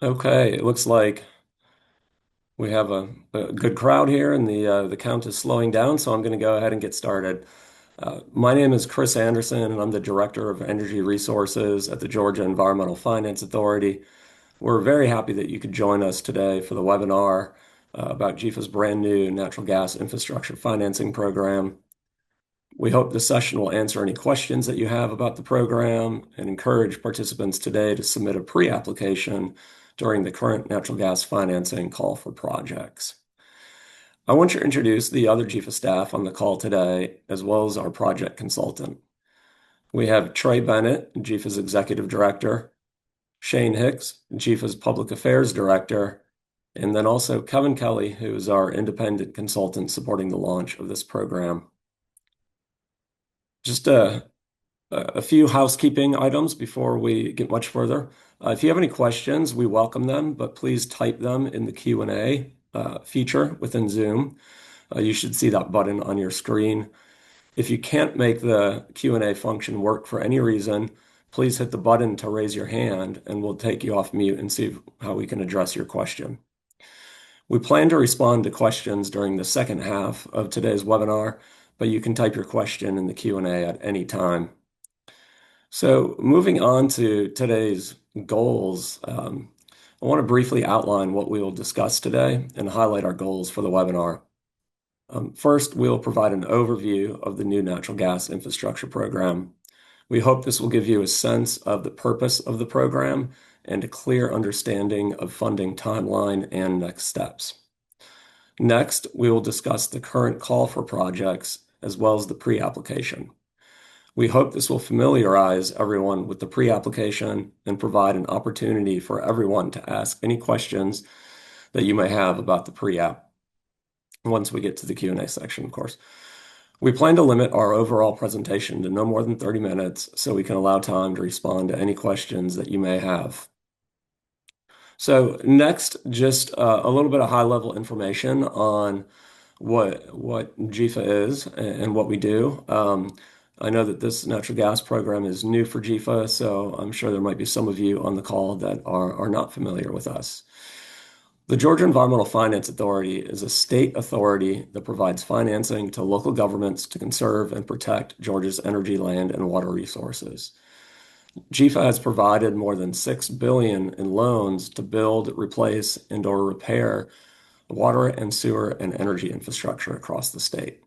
Okay, it looks like we have a good crowd here, and the count is slowing down, so I'm going to go ahead and get started. My name is Chris Anderson, and I'm the Director of Energy Resources at the Georgia Environmental Finance Authority. We're very happy that you could join us today for the webinar about GEFA's brand new natural gas infrastructure financing program. We hope this session will answer any questions that you have about the program and encourage participants today to submit a pre-application during the current natural gas financing call for projects. I want to introduce the other GEFA staff on the call today, as well as our project consultant. We have Trey Bennett, GEFA's Executive Director, Shane Hicks, GEFA's Public Affairs Director, and then also Kevin Kelly, who is our independent consultant supporting the launch of this program. Just a few housekeeping items before we get much further. If you have any questions, we welcome them, but please type them in the Q&A feature within Zoom. You should see that button on your screen. If you can't make the Q&A function work for any reason, please hit the button to raise your hand, and we'll take you off mute and see how we can address your question. We plan to respond to questions during the second half of today's webinar, but you can type your question in the Q&A at any time. So moving on to today's goals, I want to briefly outline what we will discuss today and highlight our goals for the webinar. First, we'll provide an overview of the new natural gas infrastructure program. We hope this will give you a sense of the purpose of the program and a clear understanding of funding timeline and next steps. Next, we will discuss the current call for projects as well as the pre-application. We hope this will familiarize everyone with the pre-application and provide an opportunity for everyone to ask any questions that you may have about the pre-app once we get to the Q&A section, of course. We plan to limit our overall presentation to no more than 30 minutes so we can allow time to respond to any questions that you may have. So next, just a little bit of high-level information on what GEFA is and what we do. I know that this natural gas program is new for GEFA, so I'm sure there might be some of you on the call that are not familiar with us. The Georgia Environmental Finance Authority is a state authority that provides financing to local governments to conserve and protect Georgia's energy, land, and water resources. GEFA has provided more than $6 billion in loans to build, replace, and/or repair water and sewer and energy infrastructure across the state.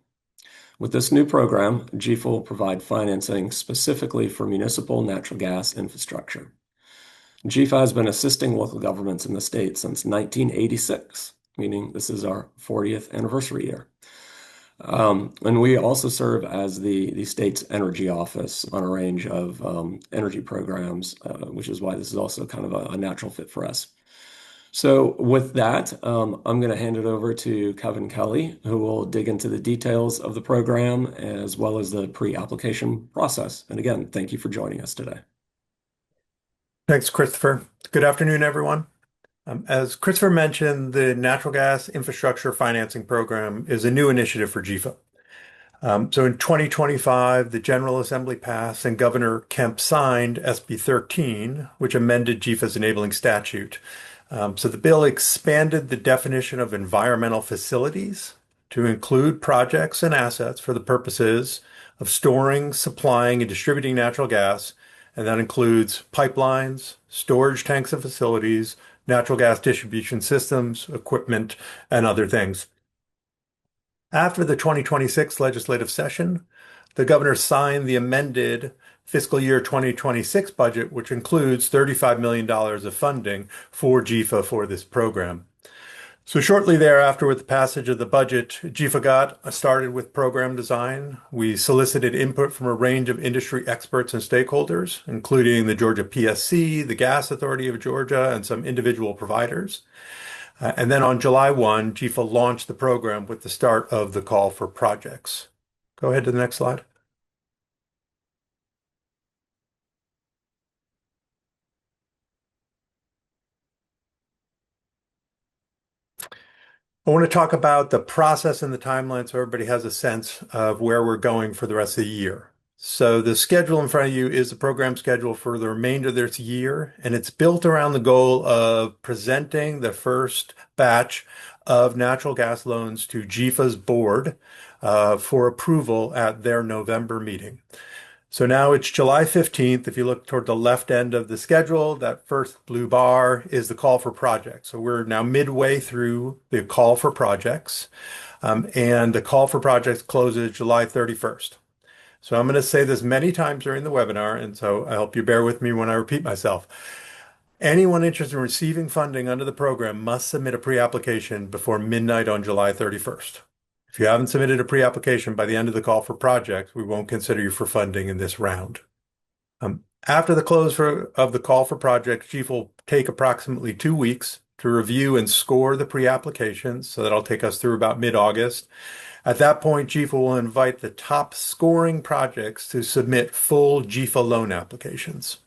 With this new program, GEFA will provide financing specifically for municipal natural gas infrastructure. GEFA has been assisting local governments in the state since 1986, meaning this is our 40th anniversary year. And we also serve as the state's energy office on a range of energy programs, which is why this is also kind of a natural fit for us. So with that, I'm going to hand it over to Kevin Kelly, who will dig into the details of the program as well as the pre-application process. And again, thank you for joining us today. Thanks, Christopher. Good afternoon, everyone. As Christopher mentioned, the Natural Gas Infrastructure Financing Program is a new initiative for GEFA. So in 2025, the General Assembly passed and Governor Kemp signed SB 13, which amended GEFA's enabling statute. So the bill expanded the definition of environmental facilities to include projects and assets for the purposes of storing, supplying, and distributing natural gas, and that includes pipelines, storage tanks and facilities, natural gas distribution systems, equipment, and other things. After the 2026 legislative session, the governor signed the amended fiscal year 2026 budget, which includes $35 million of funding for GEFA for this program. So shortly thereafter, with the passage of the budget, GEFA got started with program design. We solicited input from a range of industry experts and stakeholders, including the Georgia PSC, the Gas Authority of Georgia, and some individual providers. And then on July 1, GEFA launched the program with the start of the call for projects. Go ahead to the next slide. I want to talk about the process and the timeline so everybody has a sense of where we're going for the rest of the year. So the schedule in front of you is the program schedule for the remainder of this year, and it's built around the goal of presenting the first batch of natural gas loans to GEFA's board for approval at their November meeting. So now it's July 15th. If you look toward the left end of the schedule, that first blue bar is the call for projects. So we're now midway through the call for projects, and the call for projects closes July 31st. So I'm going to say this many times during the webinar, and so I hope you bear with me when I repeat myself. Anyone interested in receiving funding under the program must submit a pre-application before midnight on July 31st. If you haven't submitted a pre-application by the end of the call for projects, we won't consider you for funding in this round. After the close of the call for projects, Chief will take approximately 2 weeks to review and score the pre-applications, so that'll take us through about mid-August. At that point, GEFA will invite the top scoring projects to submit full GEFA loan applications.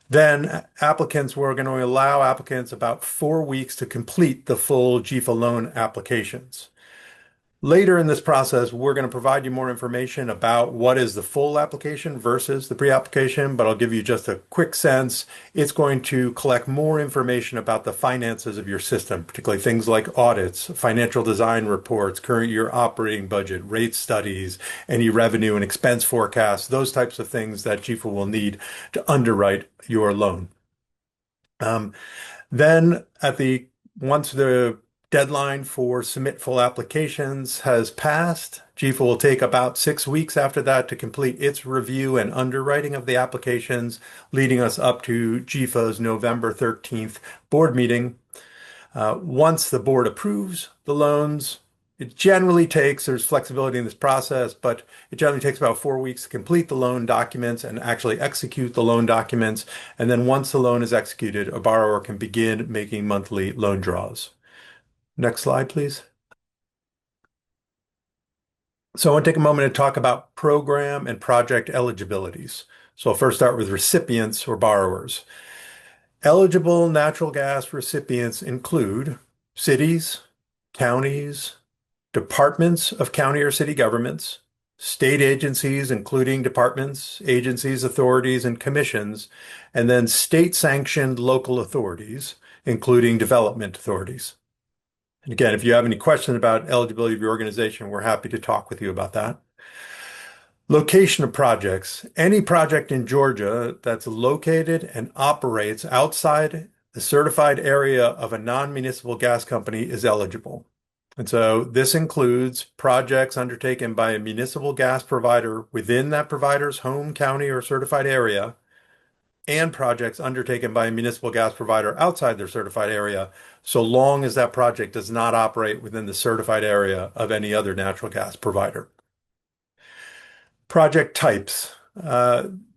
Then we're going to allow applicants about 4 weeks to complete the full GEFA loan applications. Later in this process, we're going to provide you more information about what is the full application versus the pre-application, but I'll give you just a quick sense. It's going to collect more information about the finances of your system, particularly things like audits, financial design reports, current year operating budget, rate studies, any revenue and expense forecasts, those types of things that GEFA will need to underwrite your loan. Then once the deadline for submit full applications has passed, GEFA will take about 6 weeks after that to complete its review and underwriting of the applications, leading us up to GEFA's November 13th board meeting. Once the board approves the loans, there's flexibility in this process, but it generally takes about 4 weeks to complete the loan documents and actually execute the loan documents. And then once the loan is executed, a borrower can begin making monthly loan draws. Next slide, please. So I want to take a moment to talk about program and project eligibilities. So I'll first start with recipients or borrowers. Eligible natural gas recipients include cities, counties, departments of county or city governments, state agencies, including departments, agencies, authorities, and commissions, and then state-sanctioned local authorities, including development authorities. And again, if you have any questions about eligibility of your organization, we're happy to talk with you about that. Location of projects. Any project in Georgia that's located and operates outside the certified area of a non-municipal gas company is eligible. And so this includes projects undertaken by a municipal gas provider within that provider's home county or certified area, and projects undertaken by a municipal gas provider outside their certified area, so long as that project does not operate within the certified area of any other natural gas provider. Project types.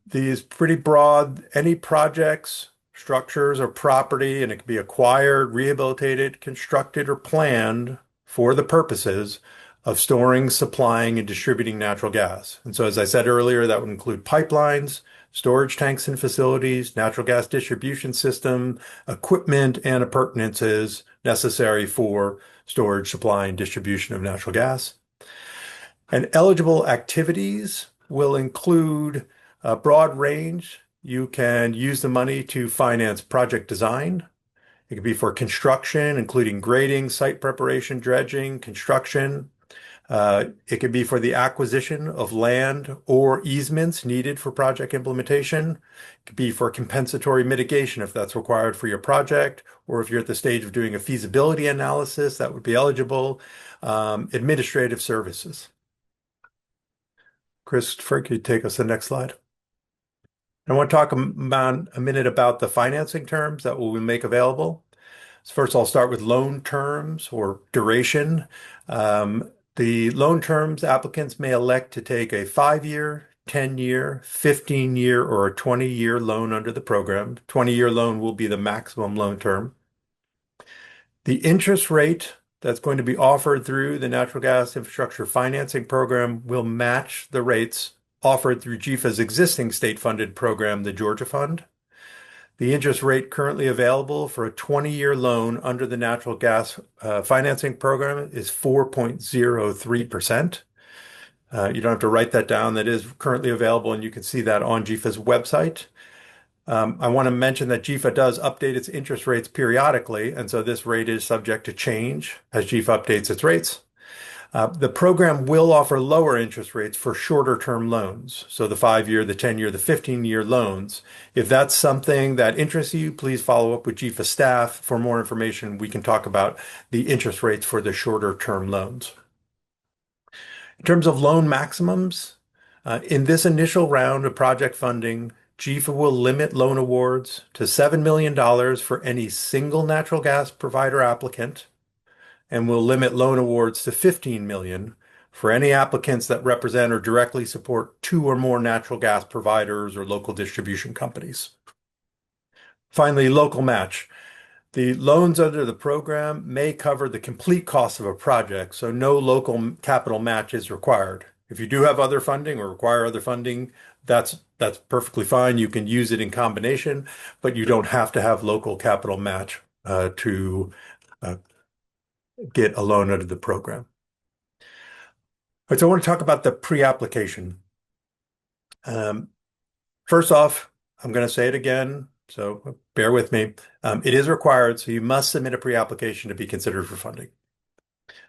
These pretty broad, any projects, structures, or property, and it can be acquired, rehabilitated, constructed, or planned for the purposes of storing, supplying, and distributing natural gas. And so, as I said earlier, that would include pipelines, storage tanks and facilities, natural gas distribution system, equipment, and appurtenances necessary for storage, supply, and distribution of natural gas. And eligible activities will include a broad range. You can use the money to finance project design. It could be for construction, including grading, site preparation, dredging, construction. It could be for the acquisition of land or easements needed for project implementation. It could be for compensatory mitigation if that's required for your project, or if you're at the stage of doing a feasibility analysis, that would be eligible. Administrative services. Christopher, could you take us to the next slide? I want to talk about a minute about the financing terms that we make available. So first, I'll start with loan terms or duration. The loan terms, applicants may elect to take a 5-year, 10-year, 15-year, or a 20-year loan under the program. 20-year loan will be the maximum loan term. The interest rate that's going to be offered through the Natural Gas Infrastructure Financing Program will match the rates offered through GEFA's existing state-funded program, the Georgia Fund. The interest rate currently available for a 20-year loan under the Natural Gas Financing Program is 4.03%. You don't have to write that down. That is currently available, and you can see that on GEFA's website. I want to mention that GEFA does update its interest rates periodically, and so this rate is subject to change as GEFA updates its rates. The program will offer lower interest rates for shorter term loans. So the 5-year, the 10-year, the 15-year loans. If that's something that interests you, please follow up with GEFA staff for more information. We can talk about the interest rates for the shorter term loans. In terms of loan maximums, in this initial round of project funding, GEFA will limit loan awards to $7 million for any single natural gas provider applicant, and will limit loan awards to $15 million for any applicants that represent or directly support two or more natural gas providers or local distribution companies. Finally, local match. The loans under the program may cover the complete cost of a project, so no local capital match is required. If you do have other funding or require other funding, that's perfectly fine. You can use it in combination, but you don't have to have local capital match to get a loan under the program. All right, so I want to talk about the pre-application. Um, First off, I'm going to say it again, so bear with me. It is required, so you must submit a pre-application to be considered for funding.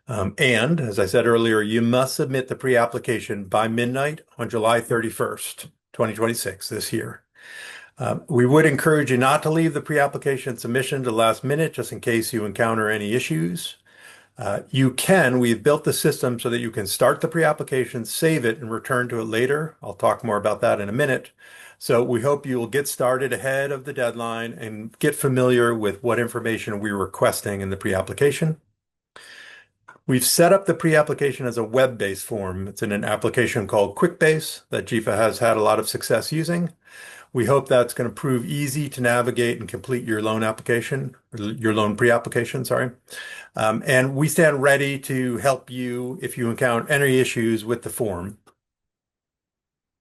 And as I said earlier, you must submit the pre-application by midnight on July 31st, 2026, this year. We would encourage you not to leave the pre-application submission to the last minute, just in case you encounter any issues. We've built the system so that you can start the pre-application, save it, and return to it later. I'll talk more about that in a minute. So we hope you will get started ahead of the deadline and get familiar with what information we're requesting in the pre-application. We've set up the pre-application as a web-based form. It's in an application called QuickBase that GEFA has had a lot of success using. We hope that's going to prove easy to navigate and complete your loan application, your loan pre-application, sorry. And we stand ready to help you if you encounter any issues with the form,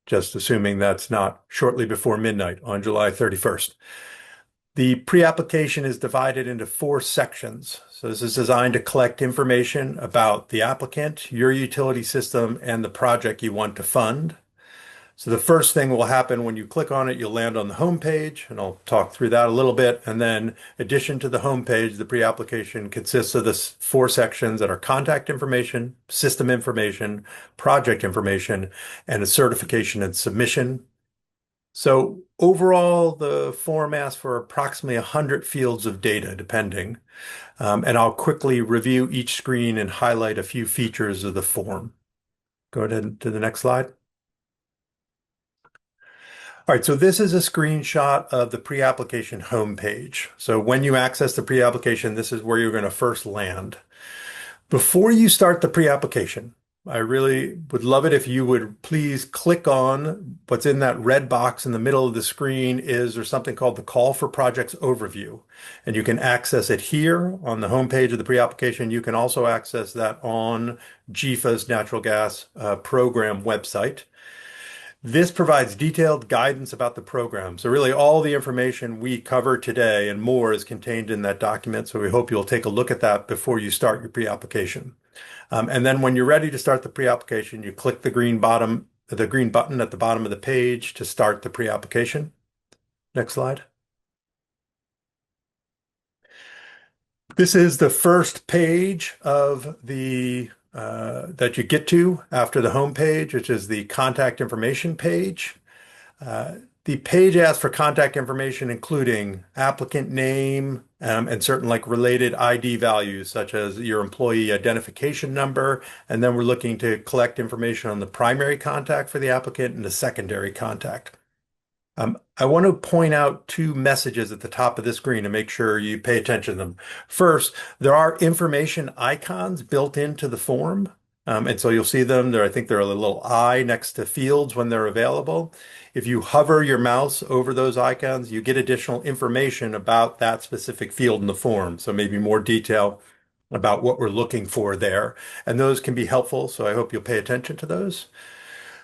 just assuming that's not shortly before midnight on July 31st. The pre-application is divided into 4 sections. So this is designed to collect information about the applicant, your utility system, and the project you want to fund. So the first thing will happen when you click on it, you'll land on the home page, and I'll talk through that a little bit. And then, addition to the home page, the pre-application consists of the 4 sections that are contact information, system information, project information, and a certification and submission. So overall, the form asks for approximately 100 fields of data, depending. And I'll quickly review each screen and highlight a few features of the form. Go ahead to the next slide. All right, so this is a screenshot of the pre-application homepage. So when you access the pre-application, this is where you're going to first land. Before you start the pre-application, I really would love it if you would please click on what's in that red box in the middle of the screen. There's something called the Call for Projects Overview, and you can access it here on the homepage of the pre-application. You can also access that on GEFA's natural gas program website. This provides detailed guidance about the program. So really all the information we cover today and more is contained in that document. So we hope you'll take a look at that before you start your pre-application. And then when you're ready to start the pre-application, you click the green button at the bottom of the page to start the pre-application. Next slide. This is the first page of the that you get to after the home page, which is the contact information page. The page asks for contact information, including applicant name and certain like related ID values, such as your employee identification number. And then we're looking to collect information on the primary contact for the applicant and the secondary contact. I want to point out 2 messages at the top of the screen to make sure you pay attention to them. First, there are information icons built into the form. And so you'll see them there. I think they're a little eye next to fields when they're available. If you hover your mouse over those icons, you get additional information about that specific field in the form. So maybe more detail about what we're looking for there. And those can be helpful. So I hope you'll pay attention to those.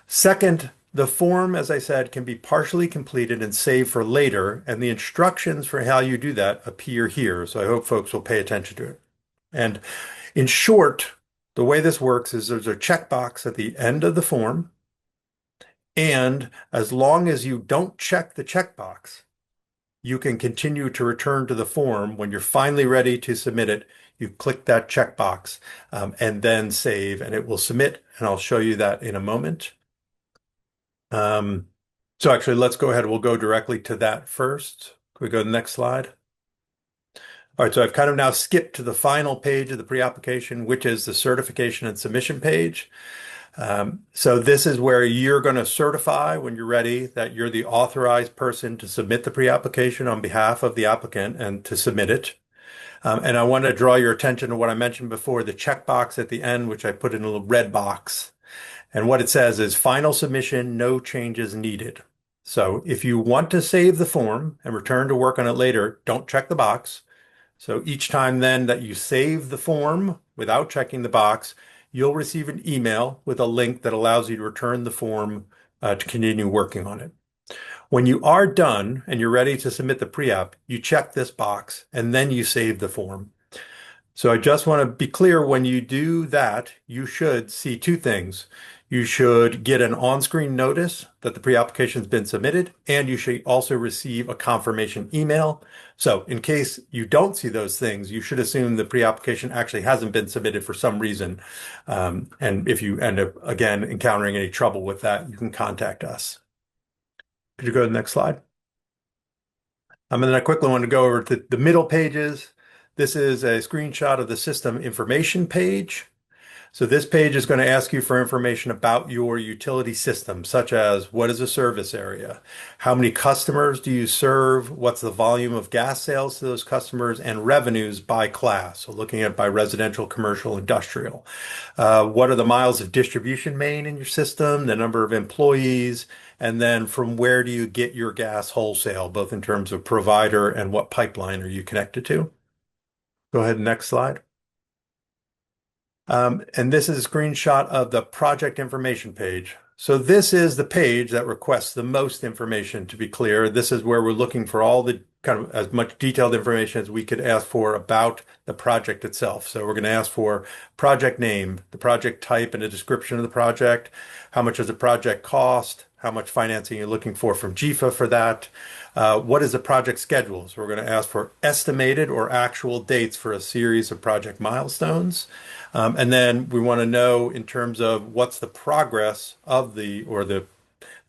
Second, the form, as I said, can be partially completed and saved for later, and the instructions for how you do that appear here. So I hope folks will pay attention to it. And in short, The way this works is there's a checkbox at the end of the form, and as long as you don't check the checkbox, you can continue to return to the form. When you're finally ready to submit it, you click that checkbox and then save, and it will submit. And I'll show you that in a moment. Um, so actually, let's go ahead. We'll go directly to that first. Can we go to the next slide? All right, so I've kind of now skipped to the final page of the pre-application, which is the certification and submission page. So this is where you're going to certify when you're ready that you're the authorized person to submit the pre-application on behalf of the applicant and to submit it. And I want to draw your attention to what I mentioned before, the checkbox at the end, which I put in a little red box. And what it says is final submission, no changes needed. So if you want to save the form and return to work on it later, don't check the box. So each time then that you save the form without checking the box, you'll receive an email with a link that allows you to return the form to continue working on it. When you are done and you're ready to submit the pre-app, you check this box and then you save the form. So I just want to be clear, when you do that, you should see two things. You should get an on-screen notice that the pre-application has been submitted, and you should also receive a confirmation email. So in case you don't see those things, you should assume the pre-application actually hasn't been submitted for some reason. And if you end up, again, encountering any trouble with that, you can contact us. Could you go to the next slide? And then I quickly want to go over to the middle pages. This is a screenshot of the system information page. So this page is going to ask you for information about your utility system, such as what is a service area? How many customers do you serve? What's the volume of gas sales to those customers, and revenues by class? So looking at by residential, commercial, industrial. What are the miles of distribution main in your system, the number of employees, and then from where do you get your gas wholesale, both in terms of provider and what pipeline are you connected to? Go ahead, next slide. And this is a screenshot of the project information page. So this is the page that requests the most information, to be clear. This is where we're looking for all the kind of as much detailed information as we could ask for about the project itself. So we're going to ask for project name, the project type, and a description of the project. How much does the project cost? How much financing you're looking for from GEFA for that? What is the project schedule? So we're going to ask for estimated or actual dates for a series of project milestones. And then we want to know in terms of what's the progress of the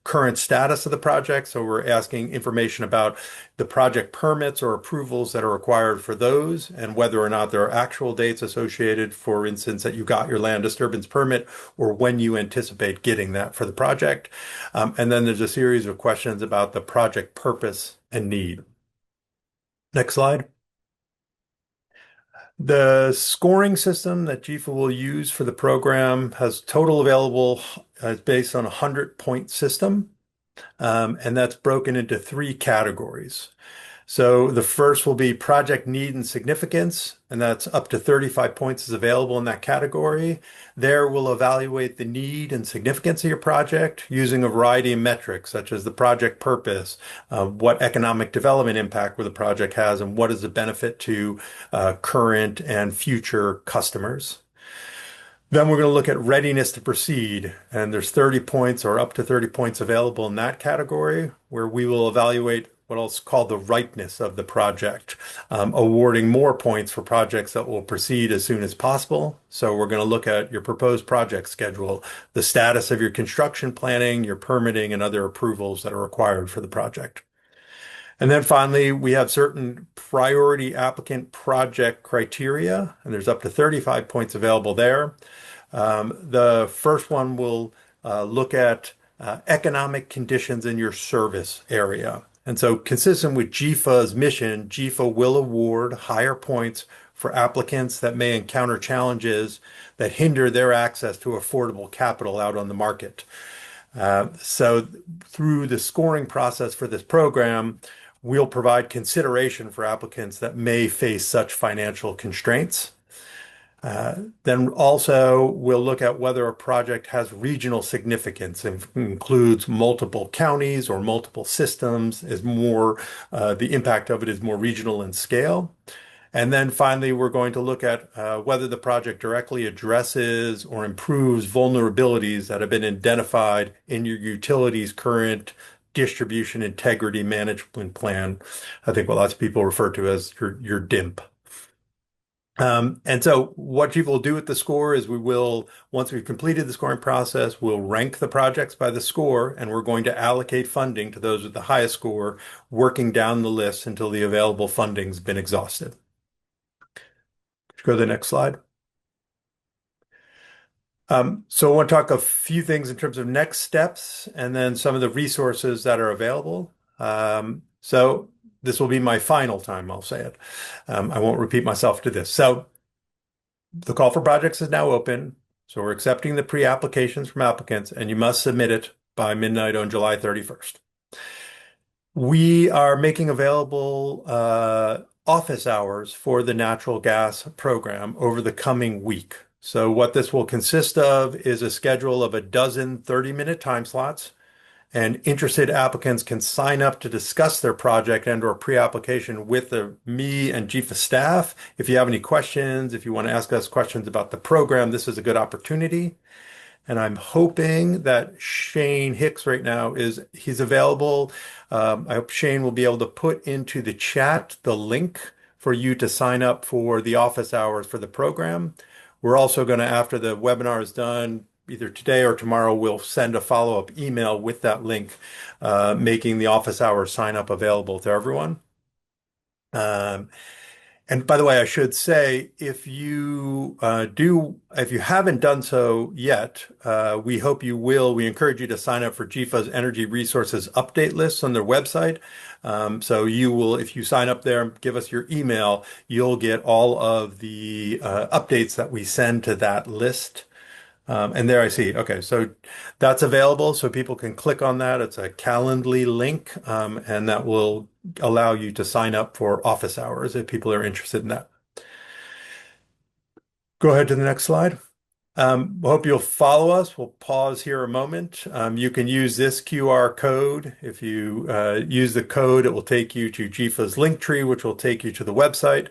current status of the project. So we're asking information about the project permits or approvals that are required for those and whether or not there are actual dates associated, for instance, that you got your land disturbance permit or when you anticipate getting that for the project. And then there's a series of questions about the project purpose and need. Next slide. The scoring system that GEFA will use for the program has total available based on a 100-point system, and that's broken into three categories. So the first will be project need and significance, and that's up to 35 points is available in that category. There we'll evaluate the need and significance of your project using a variety of metrics, such as the project purpose, what economic development impact the project has, and what is the benefit to current and future customers. Then we're going to look at readiness to proceed, and there's 30 points or up to 30 points available in that category, where we will evaluate what else called the ripeness of the project, awarding more points for projects that will proceed as soon as possible. So we're going to look at your proposed project schedule, the status of your construction planning, your permitting, and other approvals that are required for the project. And then finally, we have certain priority applicant project criteria, and there's up to 35 points available there. The first one will look at economic conditions in your service area. And so consistent with GEFA's mission, GEFA will award higher points for applicants that may encounter challenges that hinder their access to affordable capital out on the market. So through the scoring process for this program, we'll provide consideration for applicants that may face such financial constraints. Then also we'll look at whether a project has regional significance and includes multiple counties or multiple systems, is more the impact of it is more regional in scale. And then finally, we're going to look at whether the project directly addresses or improves vulnerabilities that have been identified in your utility's current distribution integrity management plan. I think what lots of people refer to as your DIMP. And so what people will do with the score is once we've completed the scoring process, we'll rank the projects by the score, and we're going to allocate funding to those with the highest score, working down the list until the available funding's been exhausted. Go to the next slide. So I want to talk a few things in terms of next steps and then some of the resources that are available. So this will be my final time, I'll say it. I won't repeat myself to this. So the call for projects is now open. So we're accepting the pre-applications from applicants, and you must submit it by midnight on July 31st. We are making available office hours for the natural gas program over the coming week. So what this will consist of is a schedule of a dozen 30-minute time slots, and interested applicants can sign up to discuss their project and or pre-application with me and GEFA staff. If you have any questions, if you want to ask us questions about the program, this is a good opportunity. And I'm hoping that Shane Hicks right now he's available. I hope Shane will be able to put into the chat the link for you to sign up for the office hours for the program. We're also going to, after the webinar is done, either today or tomorrow, we'll send a follow-up email with that link, making the office hours sign up available to everyone. Um, and by the way, I should say, if you haven't done so yet, we hope you will. We encourage you to sign up for GEFA's Energy Resources Update list on their website. So if you sign up there and give us your email, you'll get all of the updates that we send to that list. And there I see. Okay, so that's available, so people can click on that. It's a Calendly link, and that will allow you to sign up for office hours if people are interested in that. Go ahead to the next slide. Hope you'll follow us. We'll pause here a moment. You can use this QR code. If you use the code, it will take you to GEFA's link tree, which will take you to the website.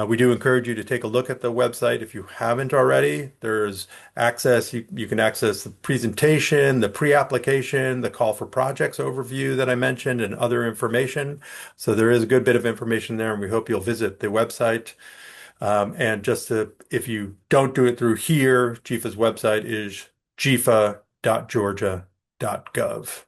We do encourage you to take a look at the website if you haven't already. There's access. You can access the presentation, the pre-application, the call for projects overview that I mentioned, and other information. So there is a good bit of information there, and we hope you'll visit the website. And if you don't do it through here, GEFA's website is gefa.georgia.gov.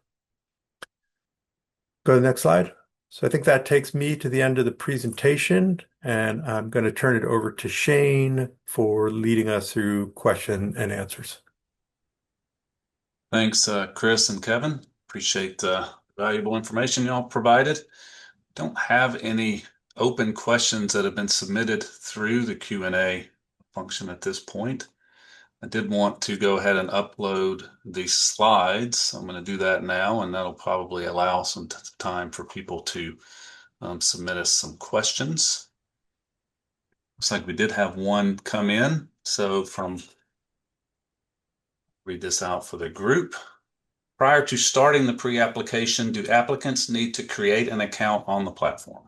Go to the next slide. So I think that takes me to the end of the presentation, and I'm going to turn it over to Shane for leading us through question and answers. Thanks, Chris and Kevin. Appreciate the valuable information y'all provided. Don't have any open questions that have been submitted through the Q&A function at this point. I did want to go ahead and upload the slides. I'm going to do that now, and that'll probably allow some time for people to submit us some questions. Looks like we did have one come in. So read this out for the group. Prior to starting the pre-application, do applicants need to create an account on the platform?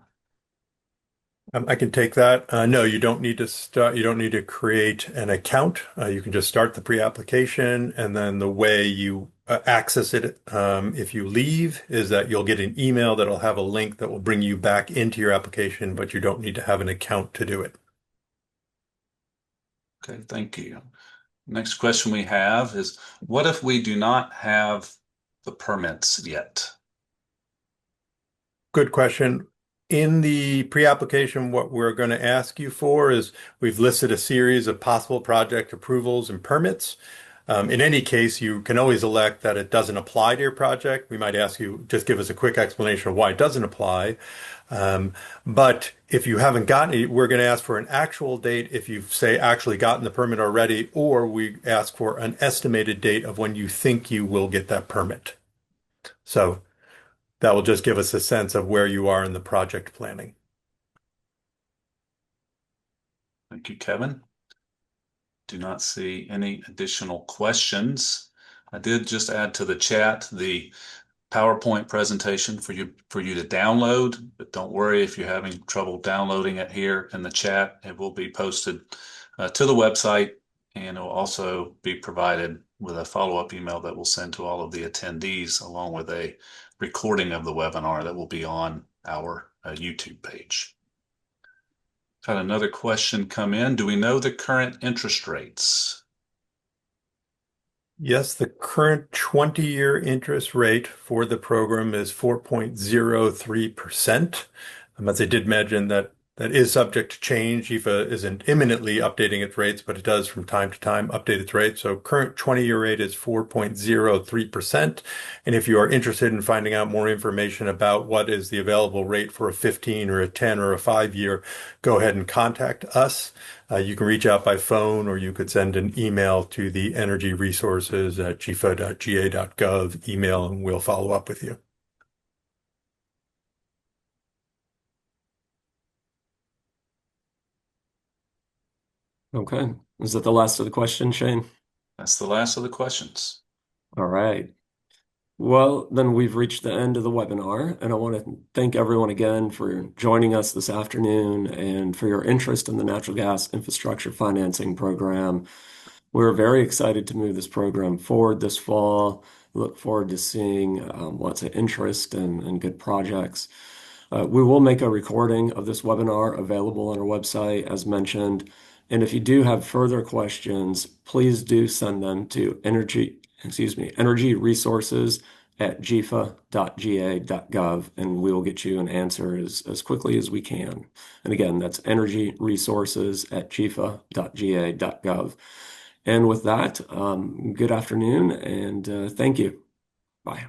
I can take that. No, you don't need to start. You don't need to create an account. You can just start the pre-application, and then the way you access it, if you leave, is that you'll get an email that'll have a link that will bring you back into your application, but you don't need to have an account to do it. Okay, thank you. Next question we have is, what if we do not have the permits yet? Good question. In the pre-application, what we're going to ask you for is we've listed a series of possible project approvals and permits. In any case, you can always elect that it doesn't apply to your project. We might ask you, just give us a quick explanation of why it doesn't apply. But if you haven't gotten it, we're going to ask for an actual date if you've, say, actually gotten the permit already, or we ask for an estimated date of when you think you will get that permit. So that will just give us a sense of where you are in the project planning. Thank you, Kevin. Do not see any additional questions. I did just add to the chat the PowerPoint presentation for you to download, but don't worry if you're having trouble downloading it here in the chat. It will be posted to the website, and it will also be provided with a follow-up email that we'll send to all of the attendees, along with a recording of the webinar that will be on our YouTube page. Got another question come in. Do we know the current interest rates? Yes, the current 20-year interest rate for the program is 4.03%. As I did mention, that is subject to change. GEFA isn't imminently updating its rates, but it does from time to time update its rates. So current 20-year rate is 4.03%. And if you are interested in finding out more information about what is the available rate for a 15 or a 10 or a 5-year, go ahead and contact us. You can reach out by phone, or you could send an email to the energy resources at gefa.ga.gov email, and we'll follow up with you. Okay. Is that the last of the questions, Shane? That's the last of the questions. All right. Well, then we've reached the end of the webinar, and I want to thank everyone again for joining us this afternoon and for your interest in the natural gas infrastructure financing program. We're very excited to move this program forward this fall. Look forward to seeing lots of interest and good projects. We will make a recording of this webinar available on our website, as mentioned. And if you do have further questions, please do send them to energyresources@gefa.ga.gov, and we will get you an answer as quickly as we can. And again, that's energyresources@gefa.ga.gov. And with that, good afternoon and thank you. Bye.